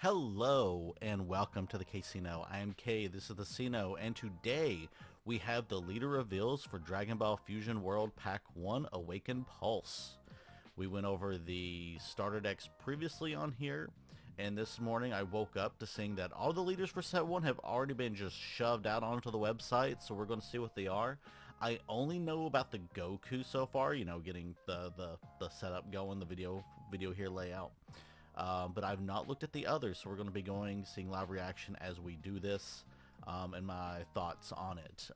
Hello and welcome to the Caysino. I am Kay, this is the Cino, and today we have the leader reveals for Dragon Ball Fusion World Pack 1 Awaken Pulse. We went over the starter decks previously on here, and this morning I woke up to seeing that all the leaders for set 1 have already been just shoved out onto the website, so we're going to see what they are. I only know about the Goku so far, getting the setup going, the video here layout. But I've not looked at the others, so we're going to be seeing live reaction as we do this, and my thoughts on it.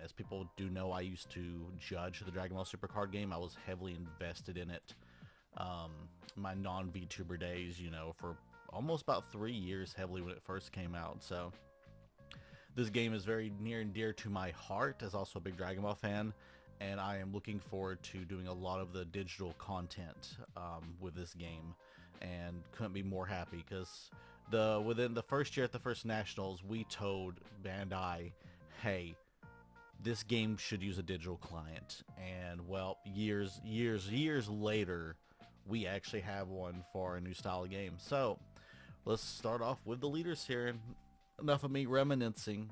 As people do know, I used to judge the Dragon Ball Super card game. I was heavily invested in it. My non-VTuber days, for almost about 3 years heavily when it first came out. So this game is very near and dear to my heart, as also a big Dragon Ball fan. And I am looking forward to doing a lot of the digital content with this game, and couldn't be more happy because within the first year at the first Nationals, we told Bandai, hey, this game should use a digital client. And well, years later, we actually have one for a new style of game. So let's start off with the leaders here. Enough of me reminiscing.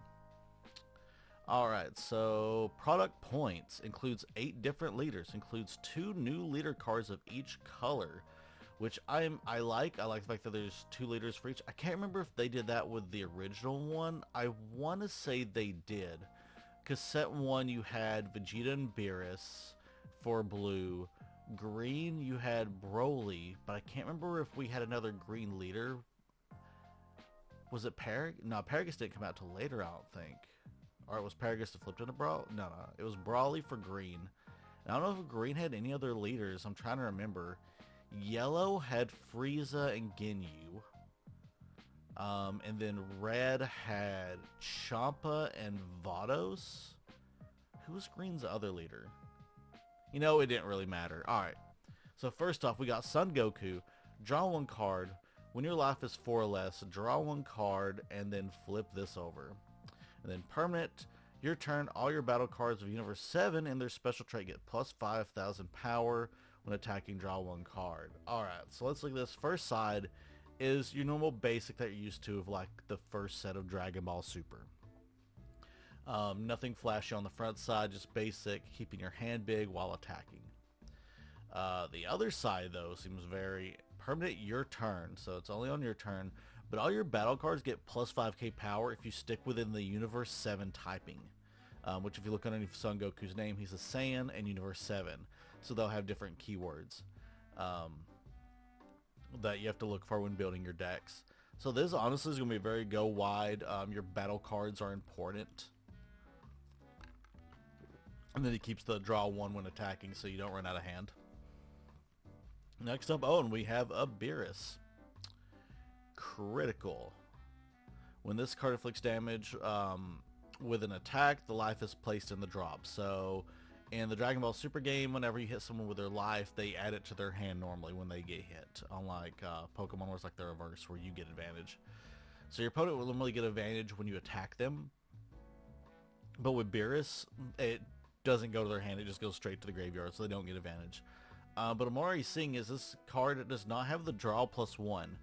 Alright, so product points includes 8 different leaders, includes 2 new leader cards of each color, which I like. I like the fact that there's 2 leaders for each. I can't remember if they did that with the original one. I want to say they did, because set 1 you had Vegeta and Beerus for blue. Green you had Broly, but I can't remember if we had another green leader. Was it Paragus? No, Paragus didn't come out till later, I don't think. Or it was Paragus that flipped into Brawl? No, it was Brawly for green. And I don't know if green had any other leaders. I'm trying to remember. Yellow had Frieza and Ginyu. And then red had Champa and Vados. Who was green's other leader? It didn't really matter. Alright. So first off, we got Son Goku. Draw 1 card. When your life is 4 or less, draw 1 card and then flip this over. And then permanent, your turn, all your battle cards of Universe 7 and their special trait get plus 5,000 power when attacking, draw 1 card. Alright, so let's look at this. First side is your normal basic that you're used to of like the first set of Dragon Ball Super. Nothing flashy on the front side, just basic, keeping your hand big while attacking. The other side though seems very permanent, your turn, so it's only on your turn. But all your battle cards get plus 5k power if you stick within the Universe 7 typing. Which if you look underneath Son Goku's name, he's a Saiyan and Universe 7. So they'll have different keywords that you have to look for when building your decks. So this honestly is going to be very go wide. Your battle cards are important. And then it keeps the draw 1 when attacking so you don't run out of hand. Next up, and we have a Beerus. Critical. When this card inflicts damage with an attack, the life is placed in the drop. So in the Dragon Ball Super game, whenever you hit someone with their life, they add it to their hand normally when they get hit. Unlike Pokemon where it's like the reverse, where you get advantage. So your opponent will normally get advantage when you attack them. But with Beerus, it doesn't go to their hand, it just goes straight to the graveyard, so they don't get advantage. But what I'm already seeing is this card does not have the draw plus 1.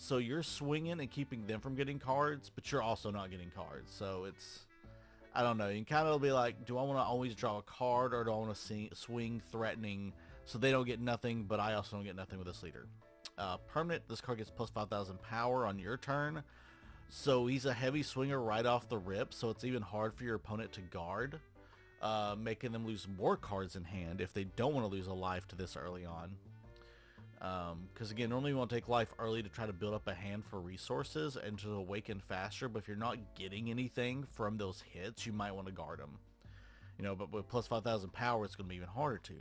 So you're swinging and keeping them from getting cards, but you're also not getting cards. So it's, I don't know, you can kind of be like, do I want to always draw a card, or do I want to swing threatening so they don't get nothing, but I also don't get nothing with this leader. Permanent, this card gets plus 5,000 power on your turn. So he's a heavy swinger right off the rip, so it's even hard for your opponent to guard, making them lose more cards in hand if they don't want to lose a life to this early on. Because again, normally you want to take life early to try to build up a hand for resources and to awaken faster, but if you're not getting anything from those hits, you might want to guard them. But with plus 5,000 power, it's going to be even harder to.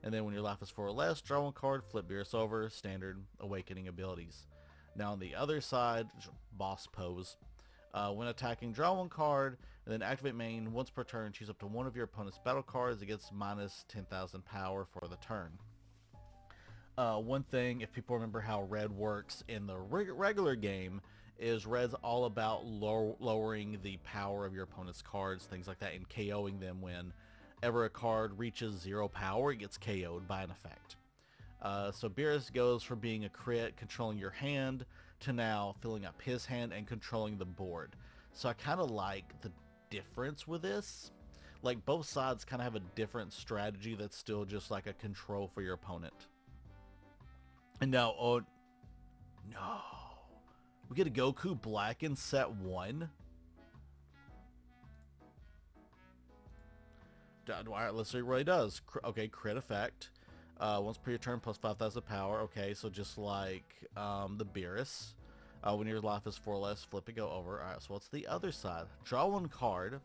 And then when your life is 4 or less, draw 1 card, flip Beerus over, standard awakening abilities. Now on the other side, boss pose. When attacking, draw 1 card, and then activate main. Once per turn, choose up to 1 of your opponent's battle cards. It gets minus 10,000 power for the turn. One thing, if people remember how red works in the regular game, is red's all about lowering the power of your opponent's cards, things like that, and KOing them whenever a card reaches 0 power, it gets KO'd by an effect. So Beerus goes from being a crit, controlling your hand, to now filling up his hand and controlling the board. So I kind of like the difference with this. Like, both sides kind of have a different strategy that's still just like a control for your opponent. And now, oh no, we get a Goku Black in set 1. Alright, let's see what he does. Okay, crit effect. Once per your turn, plus 5,000 power. Okay, so just like the Beerus. When your life is 4 or less, flip it, go over. Alright, so what's the other side? Draw 1 card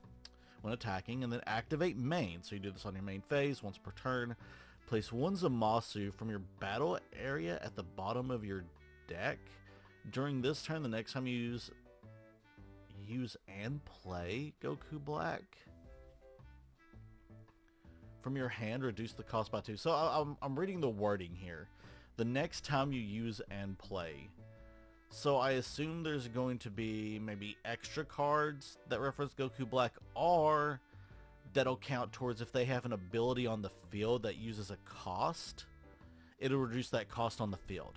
when attacking, and then activate main. So you do this on your main phase, once per turn. Place 1 Zamasu from your battle area at the bottom of your deck. During this turn, the next time you use and play Goku Black from your hand, reduce the cost by 2. So I'm reading the wording here. The next time you use and play. So I assume there's going to be maybe extra cards that reference Goku Black, or that'll count towards if they have an ability on the field that uses a cost, it'll reduce that cost on the field.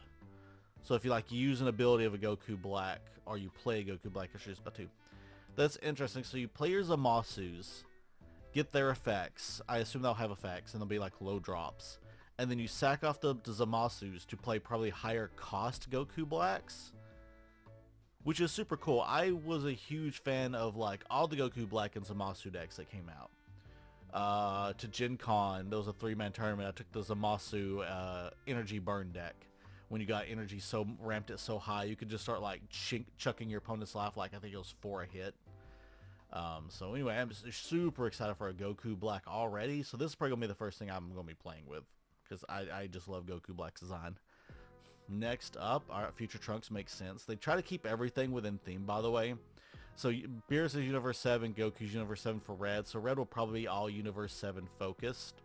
So if you like use an ability of a Goku Black, or you play Goku Black, it's reduced by 2. That's interesting. So you play your Zamasus, get their effects. I assume they'll have effects, and they'll be like low drops. And then you sack off the Zamasus to play probably higher cost Goku Blacks, which is super cool. I was a huge fan of like all the Goku Black and Zamasu decks that came out. To Gen Con, there was a 3-man tournament. I took the Zamasu energy burn deck. When you got energy so ramped it so high, you could just start like chucking your opponent's life like I think it was 4 a hit. So anyway, I'm just super excited for a Goku Black already. So this is probably going to be the first thing I'm going to be playing with, because I just love Goku Black's design. Next up, our Future Trunks makes sense. They try to keep everything within theme, by the way. So Beerus is Universe 7, Goku's Universe 7 for Red. So Red will probably be all Universe 7 focused.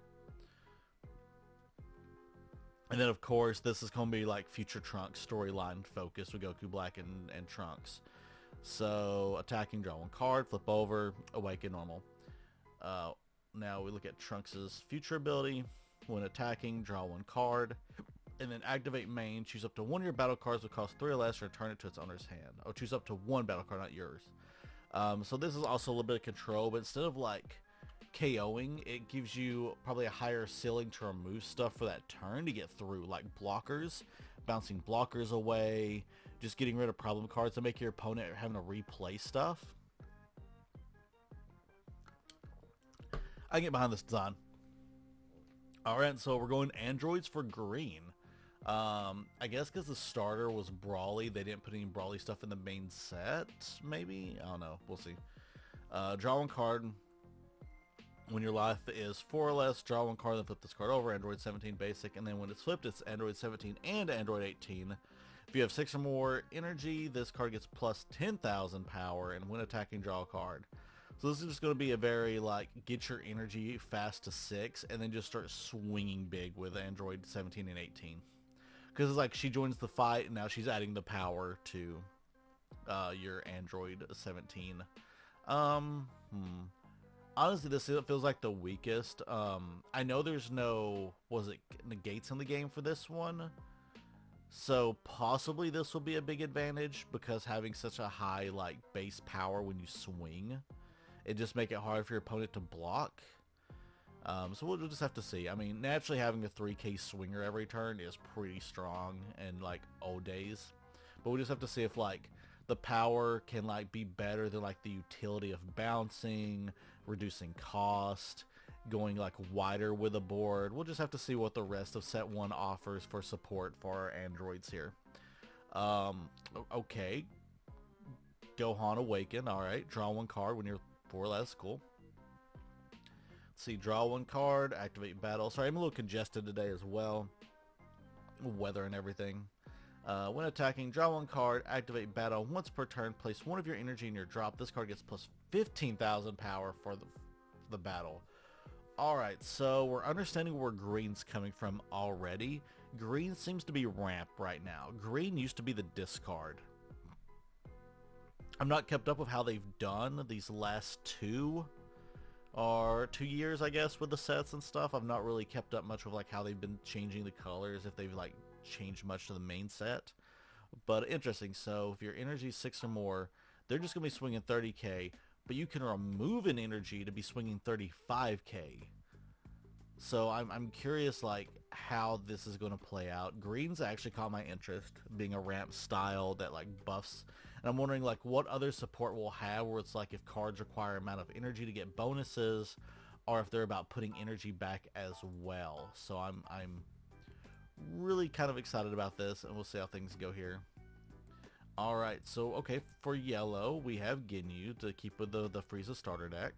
And then, of course, this is going to be like Future Trunks storyline focused with Goku Black and Trunks. So attacking, draw 1 card, flip over, awaken, normal. Now we look at Trunks' future ability. When attacking, draw 1 card, and then activate main. Choose up to 1 of your battle cards that cost 3 or less, and return it to its owner's hand. Or choose up to 1 battle card, not yours. So this is also a little bit of control, but instead of like KOing, it gives you probably a higher ceiling to remove stuff for that turn to get through, like blockers, bouncing blockers away, just getting rid of problem cards to make your opponent having to replay stuff. I can get behind this design. Alright, so we're going androids for green. I guess because the starter was Brawly, they didn't put any Brawly stuff in the main set, maybe? I don't know. We'll see. Draw 1 card. When your life is 4 or less, draw 1 card, then flip this card over. Android 17 basic, and then when it's flipped, it's Android 17 and Android 18. If you have 6 or more energy, this card gets plus 10,000 power, and when attacking, draw a card. So this is just going to be a very, like, get your energy fast to 6, and then just start swinging big with Android 17 and 18. Because it's like she joins the fight, and now she's adding the power to your Android 17. Honestly, this feels like the weakest. I know there's no, negates in the game for this one. So possibly this will be a big advantage, because having such a high, like, base power when you swing, it just make it hard for your opponent to block. So we'll just have to see. I mean, naturally having a 3k swinger every turn is pretty strong in, like, old days. But we just have to see if, like, the power can, like, be better than, like, the utility of bouncing, reducing cost, going, like, wider with the board. We'll just have to see what the rest of set 1 offers for support for our androids here. Okay. Gohan Awaken. Alright. Draw 1 card when you're 4 or less. Cool. Let's see. Draw 1 card. Activate battle. Sorry, I'm a little congested today as well. Weather and everything. When attacking, draw 1 card, activate battle. Once per turn, place 1 of your energy in your drop. This card gets plus 15,000 power for the battle. Alright, so we're understanding where green's coming from already. Green seems to be ramp right now. Green used to be the discard. I'm not kept up with how they've done these last 2. or 2 years, I guess, with the sets and stuff. I've not really kept up much with like how they've been changing the colors, if they've like changed much to the main set. But interesting. So if your energy is 6 or more, they're just gonna be swinging 30k, but you can remove an energy to be swinging 35k. So I'm curious like how this is going to play out. Green's actually caught my interest, being a ramp style that like buffs. And I'm wondering like what other support we'll have where it's like if cards require amount of energy to get bonuses, or if they're about putting energy back as well. So I'm really kind of excited about this, and we'll see how things go here. Alright, so okay, for yellow, we have Ginyu to keep with the Frieza starter deck.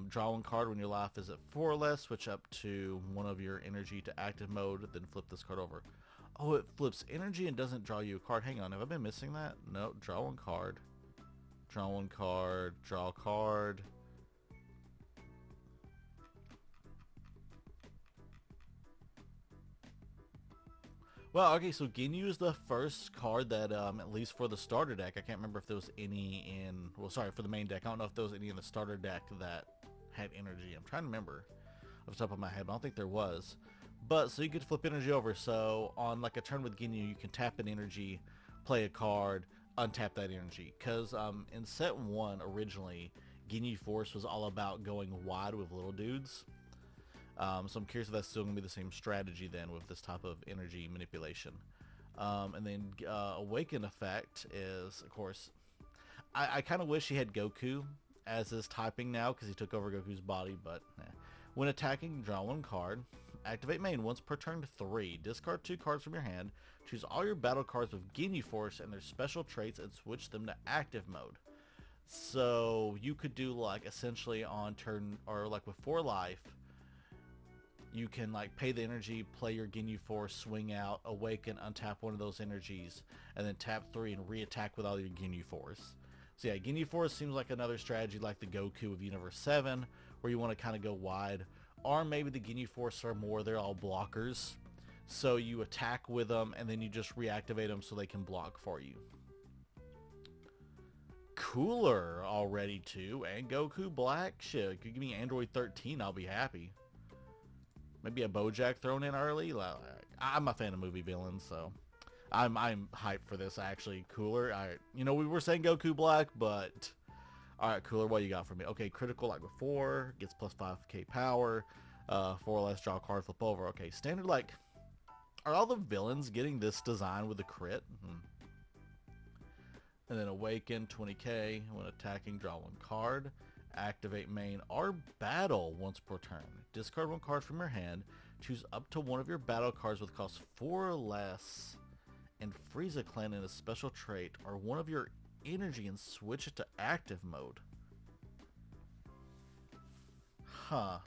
Draw one card when your life is at 4 or less, switch up to one of your energy to active mode, then flip this card over. Oh, it flips energy and doesn't draw you a card. Hang on, have I been missing that? No, draw one card. Draw one card, draw a card. Well, okay, so Ginyu is the first card that, at least for the starter deck, I can't remember if there was any in, well, sorry, for the main deck, I don't know if there was any in the starter deck that had energy. I'm trying to remember off the top of my head, but I don't think there was. But, so you could flip energy over, so on like a turn with Ginyu, you can tap an energy, play a card, untap that energy. Because in set 1, originally, Ginyu Force was all about going wide with little dudes. So I'm curious if that's still going to be the same strategy then with this type of energy manipulation. And then Awaken effect is, of course, I kind of wish he had Goku as his typing now because he took over Goku's body, but when attacking, draw one card. Activate main once per turn 3. Discard 2 cards from your hand. Choose all your battle cards with Ginyu Force and their special traits and switch them to active mode. So you could do like essentially on turn, or like with 4 life, you can like pay the energy, play your Ginyu Force, swing out, awaken, untap one of those energies, and then tap 3 and re-attack with all your Ginyu Force. So yeah, Ginyu Force seems like another strategy like the Goku of Universe 7, where you want to kind of go wide. Or maybe the Ginyu Force are more, they're all blockers. So you attack with them, and then you just reactivate them so they can block for you. Cooler already too, and Goku Black. Shit, if you give me Android 13, I'll be happy. Maybe a Bojack thrown in early. I'm a fan of movie villains, so I'm hyped for this. Actually, Cooler. You know, we were saying Goku Black, but all right, Cooler. What you got for me? Okay, critical like before, gets plus 5k power. 4 or less, draw a card, flip over. Okay, standard like. Are all the villains getting this design with the crit? And then Awaken 20k when attacking. Draw one card. Activate main or battle once per turn. Discard one card from your hand. Choose up to one of your battle cards with cost 4 or less and Frieza Clan in a special trait or one of your energy and switch it to active mode. Huh.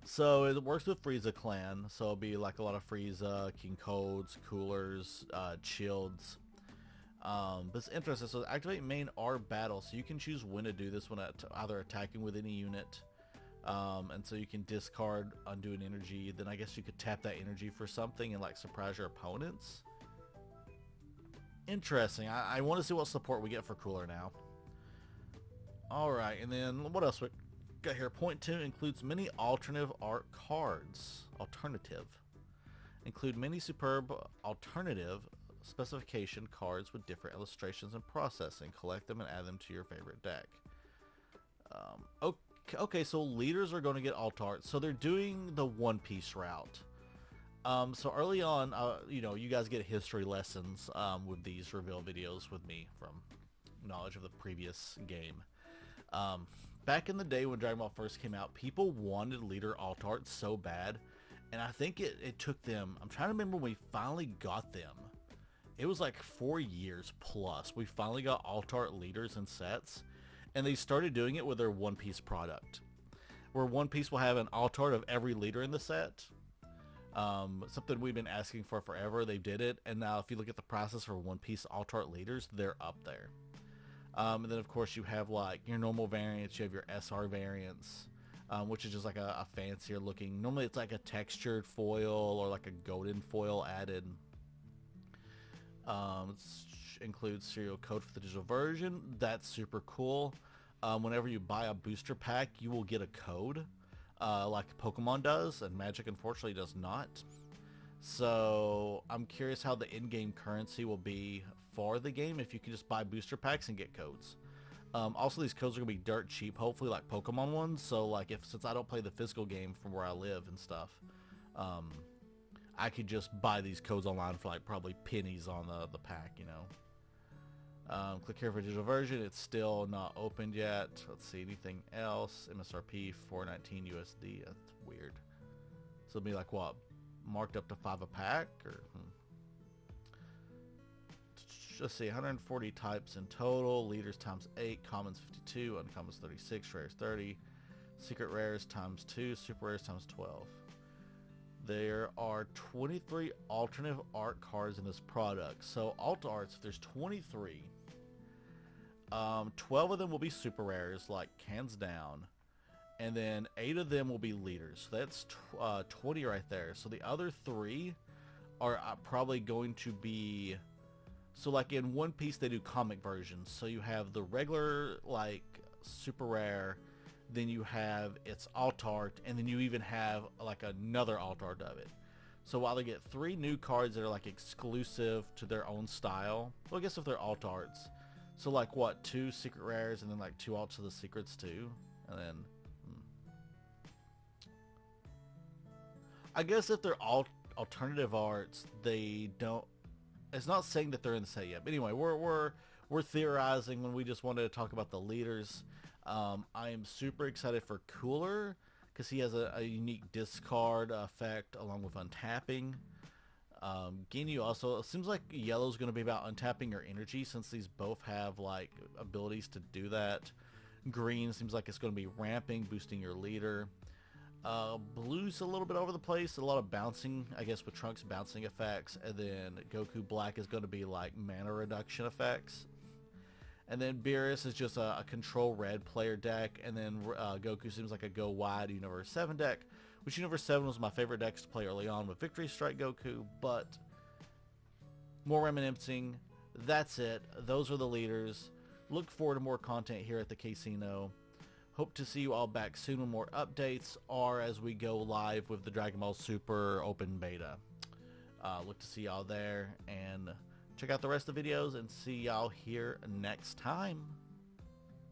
So it works with Frieza Clan, so it'll be like a lot of Frieza, King Codes, Coolers, Shields. But it's interesting. So activate main or battle, so you can choose when to do this when either attacking with any unit, and so you can discard, undo an energy. Then I guess you could tap that energy for something and like surprise your opponents. Interesting. I want to see what support we get for Cooler now. All right, and then what else we got here? Point 2 includes many alternative art cards. Include many superb alternative specification cards with different illustrations and processing. Collect them and add them to your favorite deck. Okay, so leaders are going to get alt art. So they're doing the One Piece route. So early on, you know, you guys get history lessons with these reveal videos with me from knowledge of the previous game. Back in the day when Dragon Ball first came out, people wanted leader alt art so bad, and I think it took them, I'm trying to remember when we finally got them. It was like 4 years plus. We finally got alt art leaders and sets, and they started doing it with their One Piece product, where One Piece will have an alt art of every leader in the set. Something we've been asking for forever. They did it, and now if you look at the prices for One Piece alt art leaders, they're up there. And then of course you have like your normal variants, you have your SR variants, which is just like a fancier looking. Normally it's like a textured foil or like a golden foil added. Includes serial code for the digital version. That's super cool. Whenever you buy a booster pack, you will get a code, like Pokemon does, and Magic unfortunately does not. So I'm curious how the in-game currency will be for the game if you can just buy booster packs and get codes. Also, these codes are gonna be dirt cheap, hopefully like Pokemon ones. So like, since I don't play the physical game from where I live and stuff, I could just buy these codes online for like probably pennies on the pack, you know. Click here for digital version. It's still not opened yet. Let's see, anything else? MSRP $4.19 USD. That's weird. So it'll be like what, marked up to $5 a pack, or let's see, 140 types in total. Leaders times 8, commons 52, uncommons 36, rares 30, secret rares times 2, super rares times 12. There are 23 alternative art cards in this product. So alt arts, if there's 23, 12 of them will be super rares, like hands down, and then 8 of them will be leaders. So that's 20 right there. So the other 3 are probably going to be, so like in One Piece they do comic versions. So you have the regular like super rare, then you have its alt art, and then you even have like another alt art of it. So while they get 3 new cards that are like exclusive to their own style, well, I guess if they're alt arts, so like what, 2 secret rares and then like 2 alts of the secrets too, and then I guess if they're alternative arts, they don't. It's not saying that they're in the set yet. But anyway, we're theorizing when we just wanted to talk about the leaders. I am super excited for Cooler because he has a unique discard effect along with untapping. Ginyu also, it seems like yellow's going to be about untapping your energy since these both have like abilities to do that. Green seems like it's going to be ramping, boosting your leader. Blue's a little bit over the place, a lot of bouncing, I guess, with Trunks bouncing effects, and then Goku Black is going to be like mana reduction effects. And then Beerus is just a control red player deck, and then Goku seems like a go wide Universe 7 deck, which Universe 7 was my favorite decks to play early on with Victory Strike Goku, but more reminiscing. That's it. Those are the leaders. Look forward to more content here at the Caysino. Hope to see you all back soon with more updates, or as we go live with the Dragon Ball Super Open Beta. Look to see y'all there, and check out the rest of the videos, and see y'all here next time.